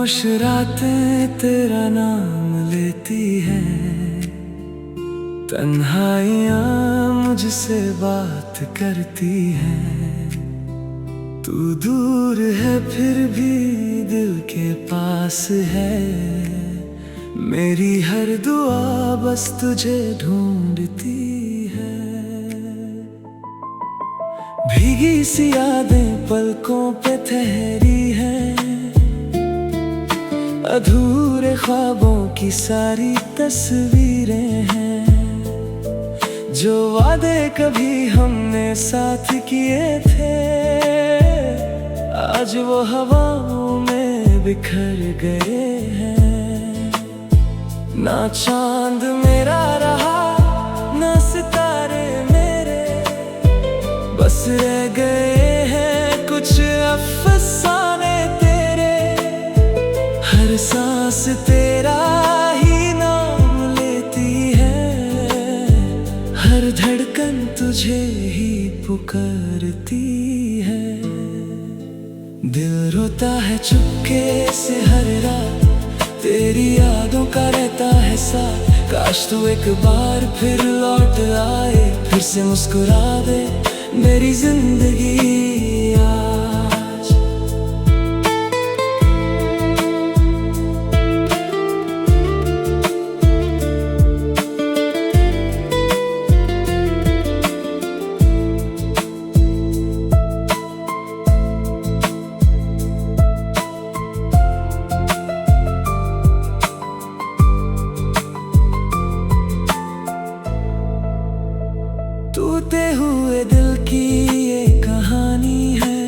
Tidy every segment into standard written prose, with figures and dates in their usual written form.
खामोश रातें तेरा नाम लेती है, तन्हाइयाँ मुझसे बात करती है। तू दूर है फिर भी दिल के पास है, मेरी हर दुआ बस तुझे ढूंढती है। भीगी सी यादें पलकों पे ठहरी है, अधूरे ख्वाबों की सारी तस्वीरें हैं। जो वादे कभी हमने साथ किए थे, आज वो हवाओं में बिखर गए हैं। ना चांद मेरा रहा ना सितारे मेरे, बस रह गए हैं कुछ अफसाने तेरे। हर सांस तेरा ही नाम लेती है, हर धड़कन तुझे ही पुकारती है। दिल रोता है चुपके से हर रात, तेरी यादों का रहता है साथ। काश तू एक बार फिर लौट आए, फिर से मुस्कुरा दे मेरी जिंदगी आज। टूटे हुए दिल की ये कहानी है,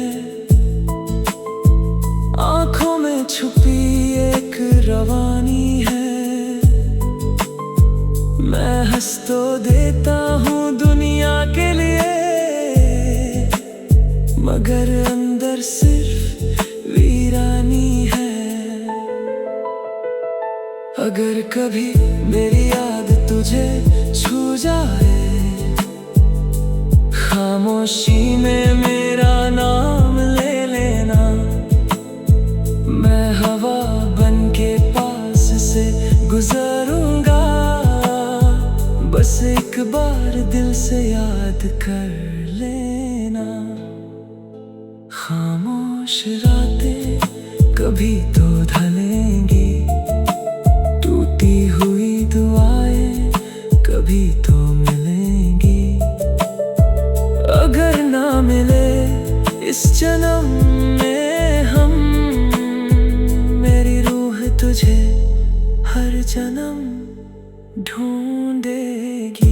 आंखों में छुपी एक रवानी है। मैं हंस तो देता हूँ दुनिया के लिए, मगर अंदर सिर्फ वीरानी है। अगर कभी मेरी याद तुझे छू जाए, खामोशी में मेरा नाम ले लेना। मैं हवा बन के पास से गुजरूंगा, बस एक बार दिल से याद कर लेना। खामोश रातें कभी तो ढलेंगी, टूटी हुई दुआएं कभी तो मिलेंगी। अगर ना मिले इस जन्म में हम, मेरी रूह तुझे हर जन्म ढूंढेगी।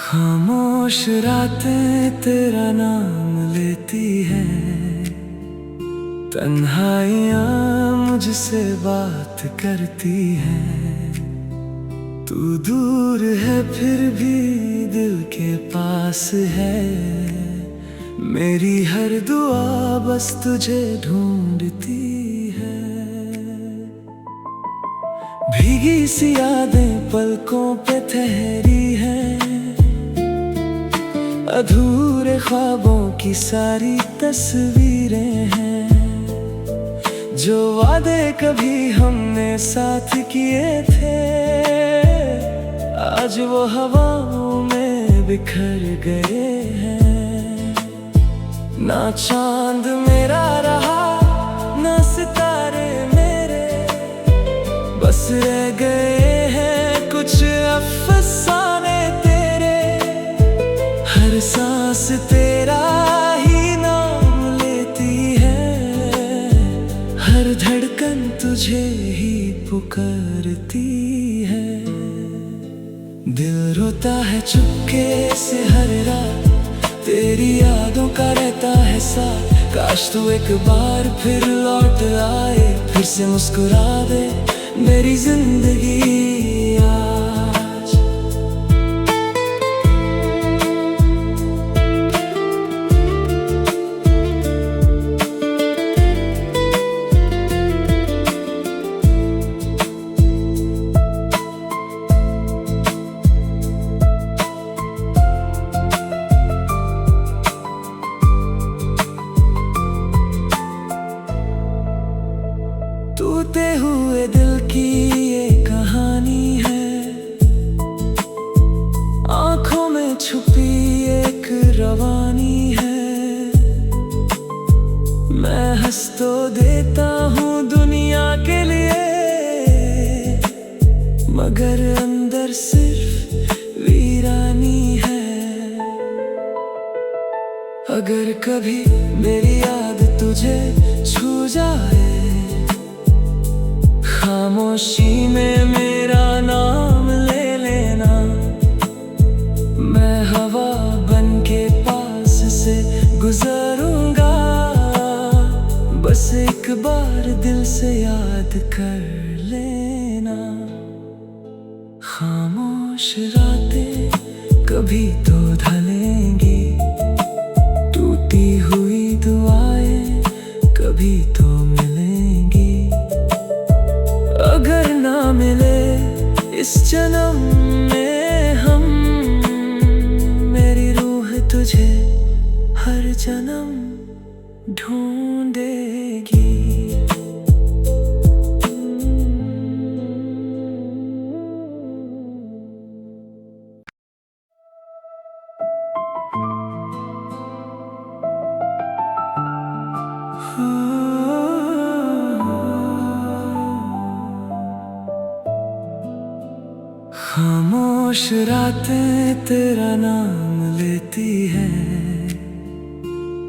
खामोश रातें तेरा नाम लेती है, तन्हाइयाँ मुझसे बात करती है। तू दूर है फिर भी दिल के पास है, मेरी हर दुआ बस तुझे ढूंढती है। भीगी सी यादें पलकों पे ठहरी है, अधूरे ख्वाबों की सारी तस्वीरें हैं। जो वादे कभी हमने साथ किए थे, आज वो हवाओं में बिखर गए हैं। ना चांद मेरा रहा ना सितारे मेरे, बस रह गए हैं कुछ अफसाने तेरे। हर सांस तेरा ही नाम लेती है, हर धड़कन तुझे ही पुकारती है। दिल रोता है चुपके से हर रात, तेरी यादों का रहता है साथ। काश तू एक बार फिर लौट आए, फिर से मुस्कुरा दे मेरी जिंदगी आज। मैं हंस तो देता हूँ दुनिया के लिए, मगर अंदर सिर्फ वीरानी है। अगर कभी मेरी याद तुझे छू जाए, खामोशी में मेरा नाम ले लेना। मैं हवा बन के पास से गुजरूंगा, बस एक बार दिल से याद कर लेना। खामोश रातें कभी तो ढलेंगी, टूटी हुई दुआएं कभी तो मिलेंगी। अगर ना मिले इस जन्म में हम, मेरी रूह तुझे हर जन्म ढूंढेगी। खामोश रातें तेरा नाम लेती है,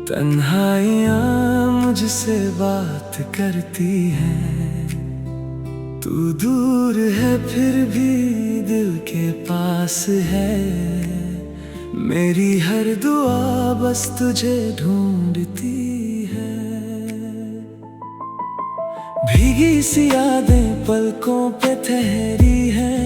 तन्हाइयाँ मुझसे बात करती है। तू दूर है फिर भी दिल के पास है, मेरी हर दुआ बस तुझे ढूंढती है। भीगी सी यादें पलकों पे ठहरी है,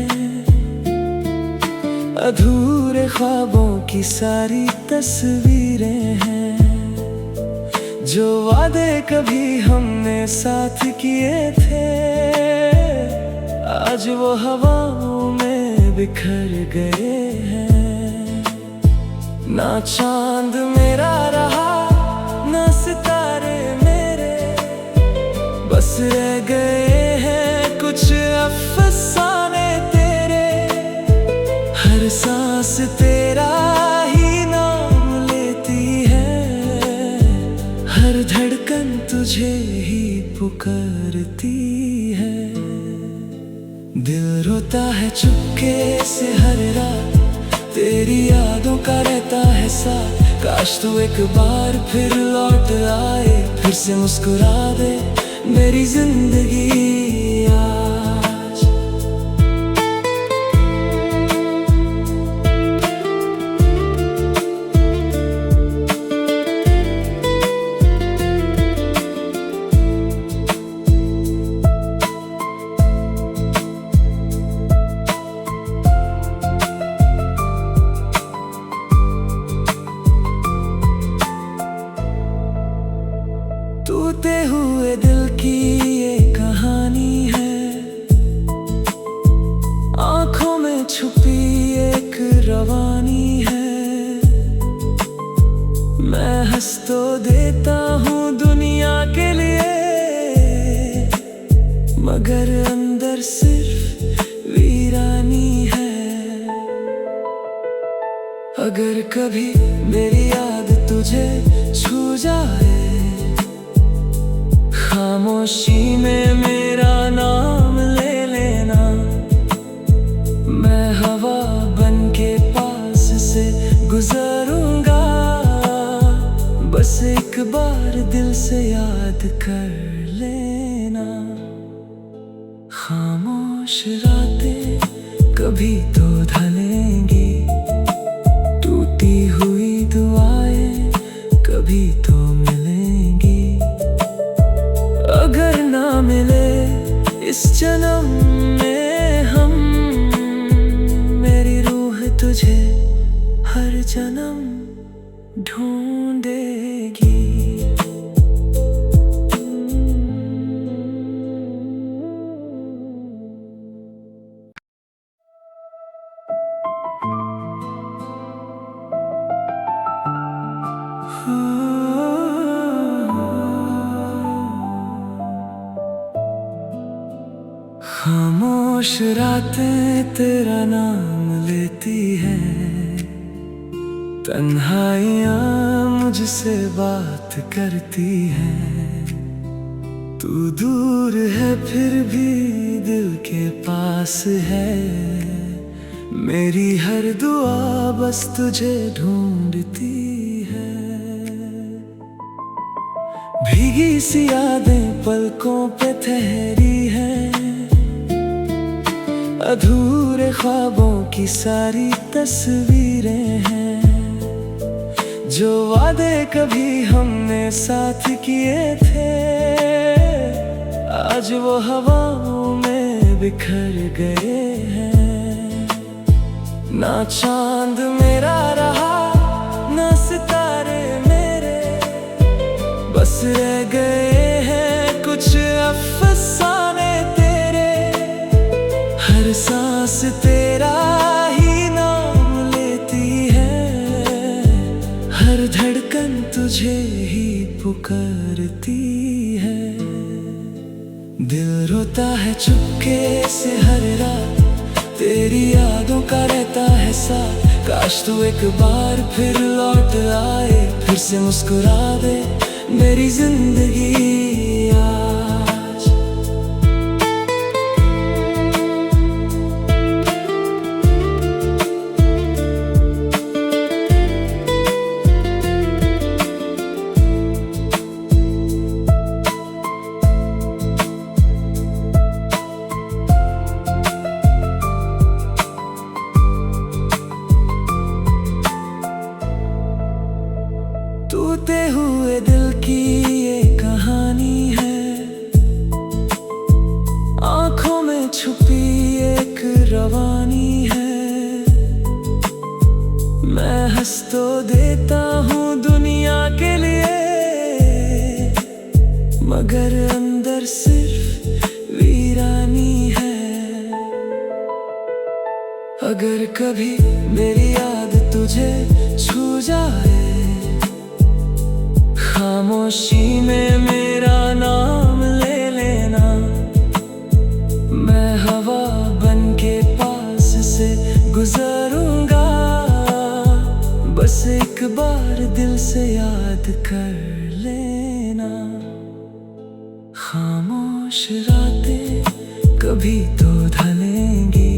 अधूरे ख्वाबों की सारी तस्वीरें हैं। जो वादे कभी हमने साथ किए थे, आज वो हवाओं में बिखर गए हैं। ना चांद मेरा रहा ना सितारे मेरे, बस रह गए हैं कुछ अफसाने तेरे। हर सांस तेरा ही नाम लेती है, हर धड़कन तुझे ही पुकारती है। दिल रोता है चुपके से हर रात, तेरी यादों का रहता है साथ। काश तू एक बार फिर लौट आए, फिर से मुस्कुरा दे मेरी जिंदगी आज। टूटे हुए दिल की ये कहानी है, आंखों में छुपी एक रवानी है। मैं हंस तो देता हूँ दुनिया के लिए, मगर अंदर सिर्फ वीरानी है। अगर कभी मेरी याद तुझे छू जाए, खामोशी में मेरा नाम ले लेना। मैं हवा बन के पास से गुजरूंगा, बस एक बार दिल से याद कर लेना। खामोश रातें कभी तो ढलेंगी, टूटी हुई दुआएं कभी तो मिलेंगी। अगर ना मिले इस जन्म में हम, मेरी रूह तुझे हर जन्म ढूंढेगी। खामोश रातें तेरा नाम लेती है, तन्हाइयाँ मुझसे बात करती है। तू दूर है फिर भी दिल के पास है। मेरी हर दुआ बस तुझे ढूंढती है। भीगी सी यादें पलकों पे ठहरी हैं, अधूरे ख्वाबों की सारी तस्वीरें हैं। जो वादे कभी हमने साथ किए थे, आज वो हवाओं में बिखर गए हैं। ना चांद मेरा रहा ना सितारे मेरे, बस रह गए हैं कुछ अफसाने तेरे। हर सांस तेरा ही नाम लेती है, हर धड़कन तुझे ही पुकारती है। दिल रोता है चुपके से हर रात, तेरी यादों का रहता है साथ। काश तू एक बार फिर लौट आए, फिर से मुस्कुरा दे मेरी जिंदगी आज। टूटे हुए दिल की ये कहानी है, आंखों में छुपी एक रवानी है। मैं हंस तो देता हूँ दुनिया के लिए, मगर अंदर सिर्फ वीरानी है। अगर कभी मेरी याद तुझे छू जाए, खामोशी में मेरा नाम ले लेना। मैं हवा बन के पास से गुजरूंगा, बस एक बार दिल से याद कर लेना। खामोश रातें कभी तो ढलेंगी,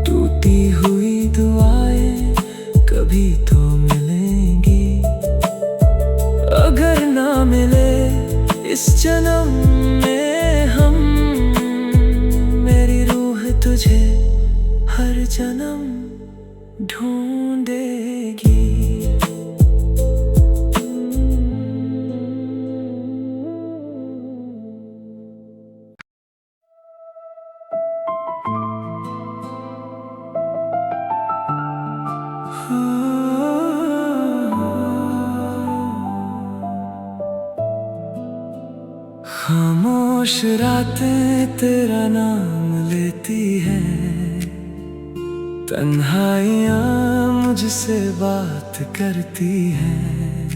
टूटी हुई दुआएं कभी तो मिलेंगी। अगर ना मिले इस जन्म में हम, मेरी रूह तुझे हर जन्म ढूंढेगी। खामोश रातें तेरा नाम लेती हैं, तन्हाइयाँ मुझसे बात करती हैं।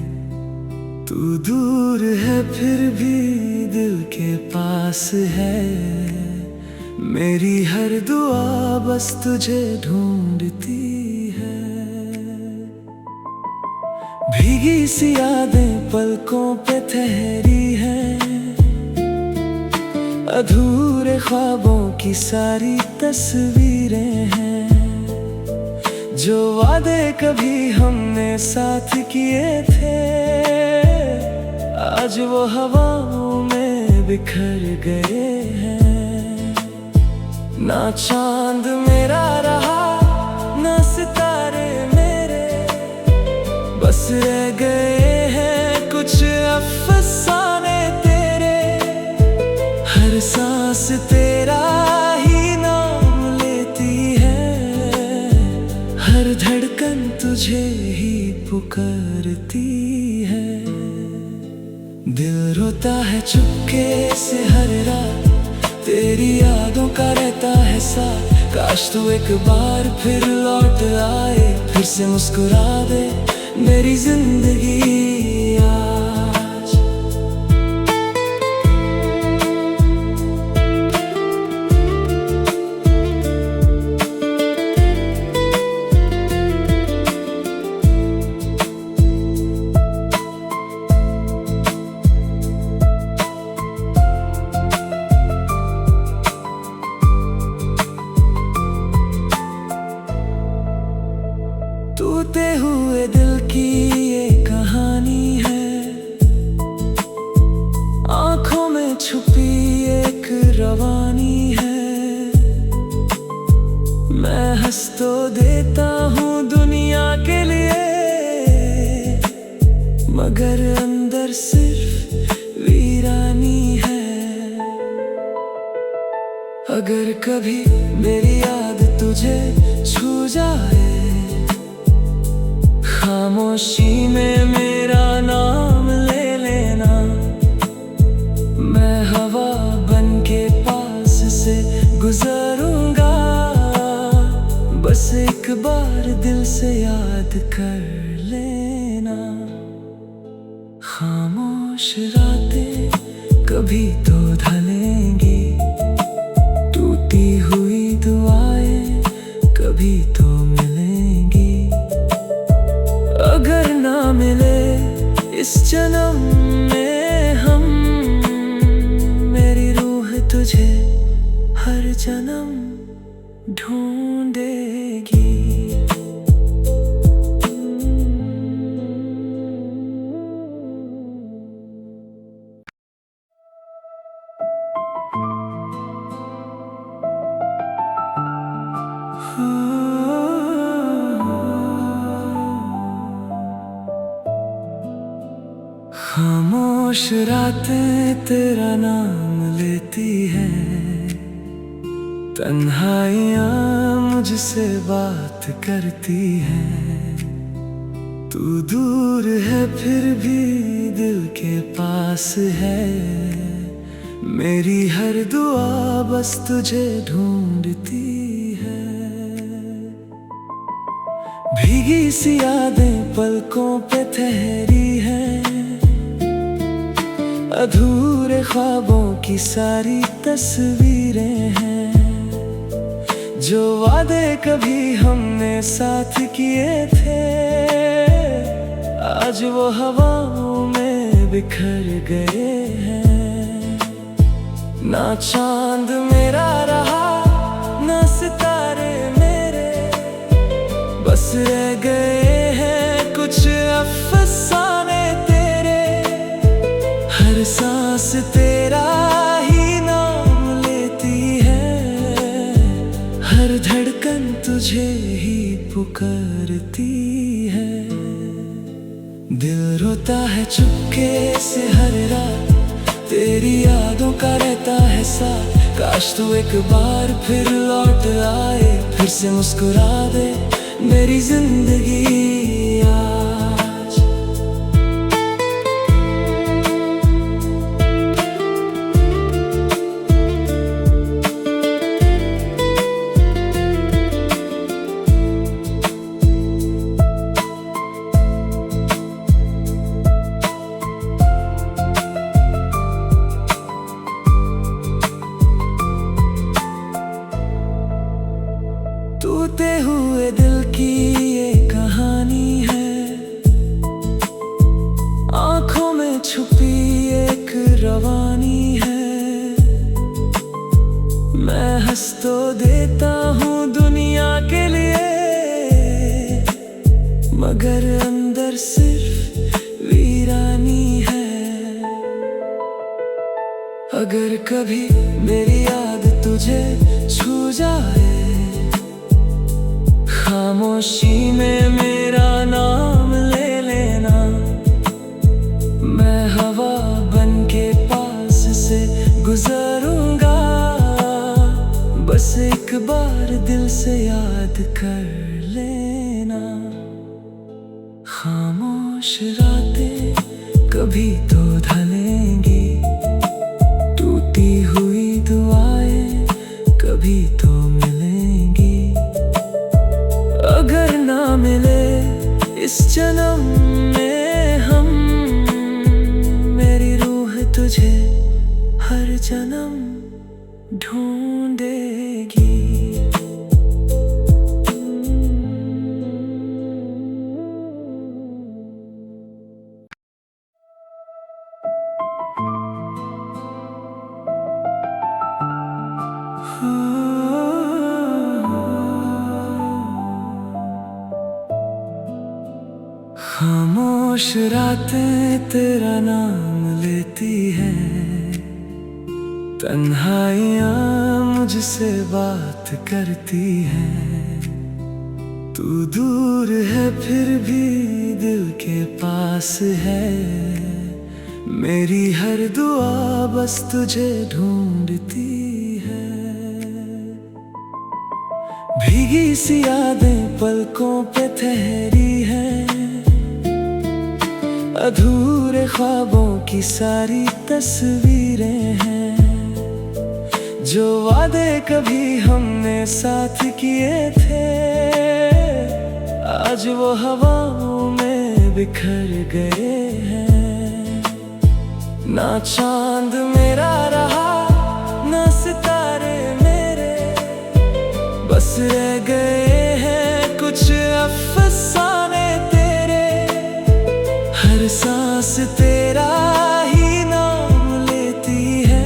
तू दूर है फिर भी दिल के पास है। मेरी हर दुआ बस तुझे ढूंढती है। भीगी सी यादें पलकों पे ठहरी हैं, अधूरे ख्वाबों की सारी तस्वीरें हैं। जो वादे कभी हमने साथ किए थे, आज वो हवाओं में बिखर गए हैं। ना चांद मेरा रहा ना सितारे मेरे, बस रह गए हैं कुछ अफसाने तेरे। हर सांस तेरा ही नाम लेती है, हर धड़कन तुझे ही पुकारती है। दिल रोता है चुपके से हर रात, तेरी यादों का रहता है साथ। काश तू एक बार फिर लौट आए, फिर से मुस्कुरा दे मेरी जिंदगी आज। रवानी है। मैं हंस तो देता हूँ दुनिया के लिए, मगर अंदर सिर्फ वीरानी है। अगर कभी मेरी याद तुझे छू जाए, खामोशी में मेरा नाम ले लेना। मैं हवा बन के पास से गुजरूंगा, बस एक बार दिल से याद कर लेना। खामोश रातें कभी तो ढलेंगी, टूटी हुई दुआएं कभी तो मिलेंगी। अगर ना मिले इस जन्म में हम, मेरी रूह तुझे हर जन्म ढूंढेगी। खामोश रातें तेरा नाम लेती है, तन्हाइयाँ मुझसे बात करती है। तू दूर है फिर भी दिल के पास है, मेरी हर दुआ बस तुझे ढूंढती है। भीगी सी यादें पलकों पे ठहरी है, अधूरे ख्वाबों की सारी तस्वीरें हैं। जो वादे कभी हमने साथ किए थे, आज वो हवाओं में बिखर गए हैं। ना चांद मेरा रहा ना सितारे मेरे, बस रह गए हैं कुछ अफसाने तेरे। हर सांस तेरा ही नाम लेती है, हर धड़कन तुझे ही पुकारती है। दिल रोता है चुपके से हर रात, तेरी यादों का रहता है साथ। काश तू एक बार फिर लौट आए, फिर से मुस्कुरा दे मेरी जिंदगी आज। टूटे हुए दिल की ये कहानी है, आंखों में छुपी एक रवानी है। मैं हंस तो देता हूँ दुनिया के लिए, मगर अंदर सिर्फ वीरानी है। अगर कभी मेरी याद तुझे छू जाए, खामोशी में मेरा नाम ले लेना। मैं हवा बन के पास से गुजरूंगा, बस एक बार दिल से याद कर लेना। खामोश रातें कभी तो ढलेंगी, टूटी हुई दुआएं कभी तो मिलेंगी। अगर ना मिले इस जन्म में हम, मेरी रूह तुझे हर जन्म ढूंढेगी। खामोश रातें तेरा नाम लेती है, तन्हाइयाँ मुझसे बात करती हैं, तू दूर है फिर भी दिल के पास है। मेरी हर दुआ बस तुझे ढूंढती है। भीगी सी यादें पलकों पे ठहरी हैं, अधूरे ख्वाबों की सारी तस्वीरें हैं। जो वादे कभी हमने साथ किए थे, आज वो हवाओं में बिखर गए हैं। ना चांद मेरा रहा ना सितारे मेरे, बस रह गए हैं कुछ अफसाने तेरे। हर सांस तेरा ही नाम लेती है,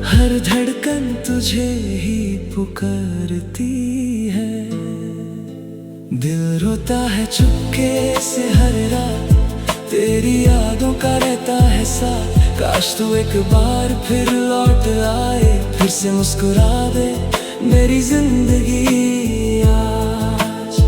हर धड़कन तुझे ही पुकारती है। दिल रोता है चुपके से हर रात, तेरी यादों का रहता है साथ। काश तू एक बार फिर लौट आए, फिर से मुस्कुरा दे मेरी जिंदगी आज।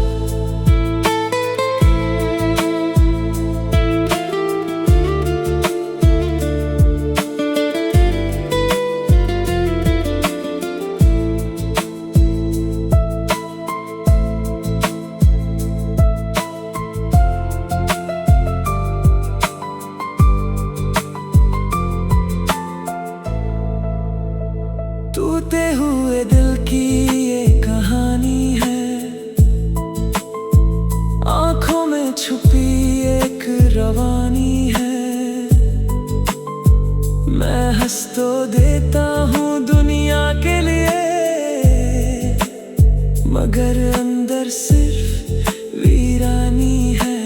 टूटे हुए दिल की ये कहानी है, आंखों में छुपी एक रवानी है। मैं हंस तो देता हूँ दुनिया के लिए, मगर अंदर सिर्फ वीरानी है।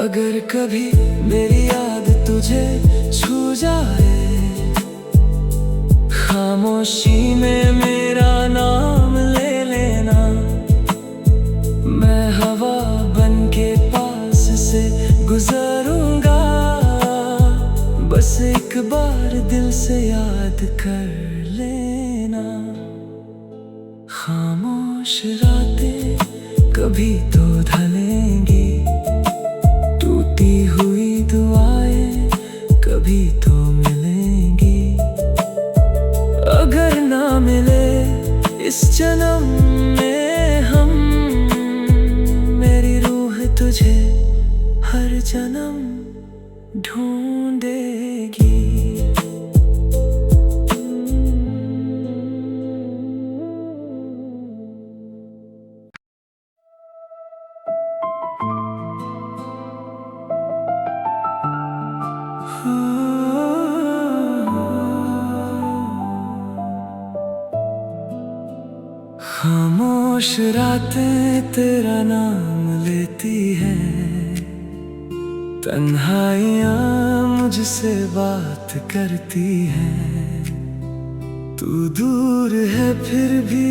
अगर कभी मेरी याद तुझे छू जाए, खामोशी में मेरा नाम ले लेना। मैं हवा बन के पास से गुजरूंगा, बस एक बार दिल से याद कर लेना। खामोश रातें कभी तो ढलेंगी, टूटी हुई दुआएं कभी तो मिलेंगी। अगर ना मिले इस जन्म में हम, मेरी रूह तुझे हर जन्म ढूंढेगी। खामोश रातें तेरा नाम लेती हैं, तन्हाइयाँ मुझसे बात करती हैं। तू दूर है फिर भी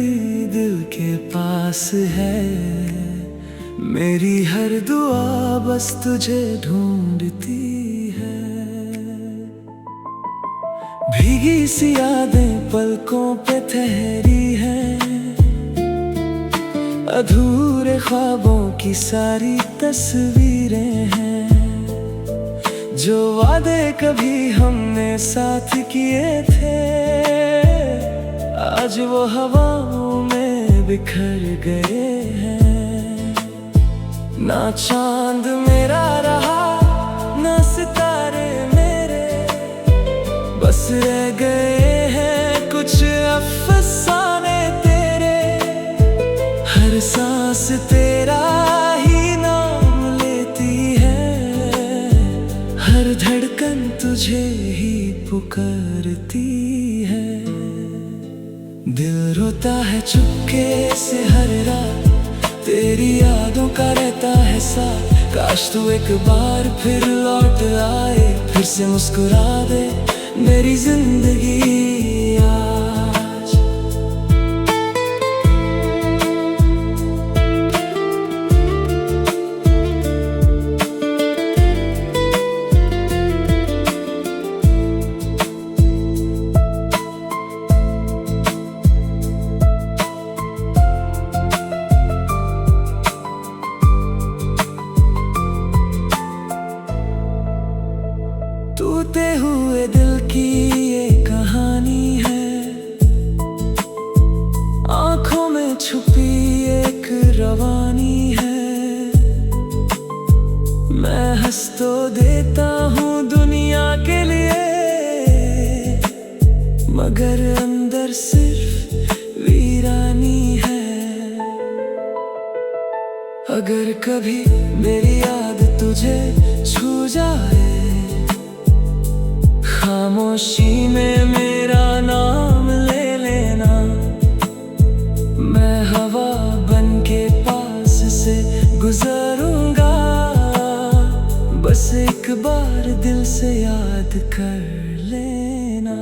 दिल के पास है। मेरी हर दुआ बस तुझे ढूंढती है। भीगी सी यादें पलकों पे ठहरी हैं, अधूरे ख्वाबों की सारी तस्वीरें हैं। जो वादे कभी हमने साथ किए थे, आज वो हवाओं में बिखर गए हैं। ना चांद मेरा रहा ना सितारे मेरे, बस रह गए हैं कुछ अफसाने तेरे। हर सांस तेरा ही नाम लेती है, हर धड़कन तुझे ही पुकारती है। दिल रोता है चुपके से हर रात, तेरी यादों का रहता है साथ। काश तू एक बार फिर लौट आए, फिर से मुस्कुरा दे मेरी जिंदगी आज। टूटे हुए दिल की ये कहानी है, आंखों में छुपी एक रवानी है। मैं हंस तो देता हूँ दुनिया के लिए, मगर अंदर सिर्फ वीरानी है। अगर कभी मेरी याद तुझे छू जाए, खामोशी में मेरा नाम ले लेना। मैं हवा बन के पास से गुजरूंगा, बस एक बार दिल से याद कर लेना।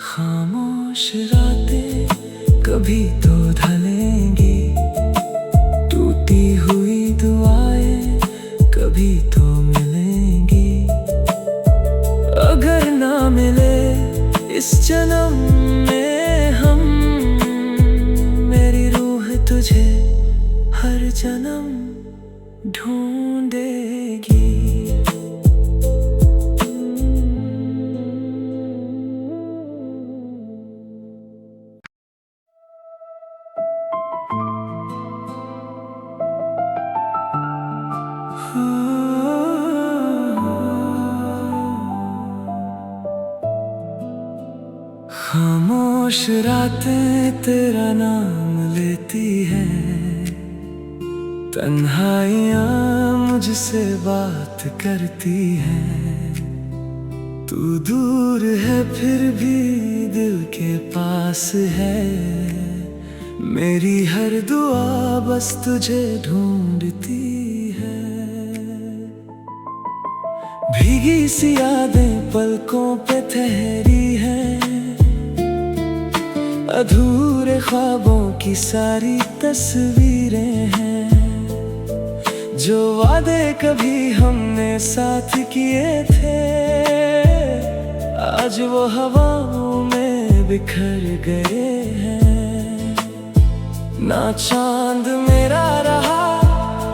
खामोश रातें कभी तो ढलेंगी, टूटी हुई दुआएं कभी तो मिलेंगी। अगर ना मिले इस जन्म में हम, मेरी रूह तुझे हर जन्म ढूंढेगी। खामोश रातें तेरा नाम लेती है, तन्हाइयाँ मुझसे बात करती है। तू दूर है फिर भी दिल के पास है, मेरी हर दुआ बस तुझे ढूंढती है। भीगी सी यादें पलकों पे ठहरी है, अधूरे ख्वाबों की सारी तस्वीरें हैं। जो वादे कभी हमने साथ किए थे, आज वो हवाओं में बिखर गए हैं। ना चांद मेरा रहा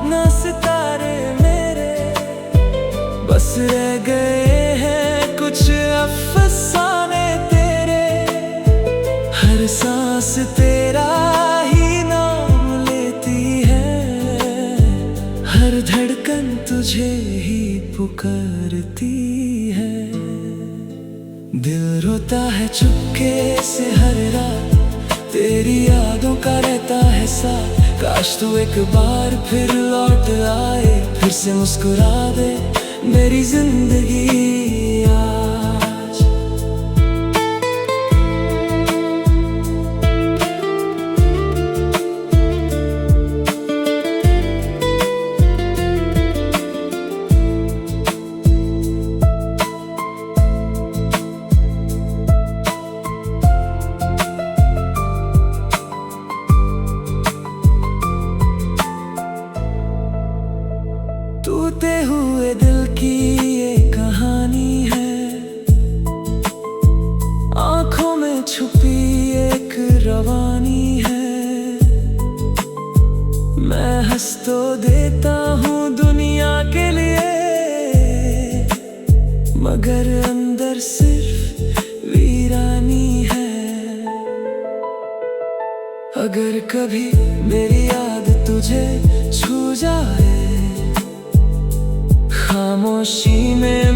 ना सितारे मेरे, बस रह गए हैं कुछ अफसाने तेरे। हर सांस तेरा ही नाम लेती है, हर धड़कन तुझे ही पुकारती है। दिल रोता है चुपके से हर रात, तेरी यादों का रहता है साथ। काश तू एक बार फिर लौट आए, फिर से मुस्कुरा दे मेरी जिंदगी आज। टूटे हुए दिल की ये कहानी है, आंखों में छुपी एक रवानी है। मैं हंस तो देता हूँ दुनिया के लिए, मगर अंदर सिर्फ वीरानी है। अगर कभी मेरी याद तुझे छू जाए, खामोशी में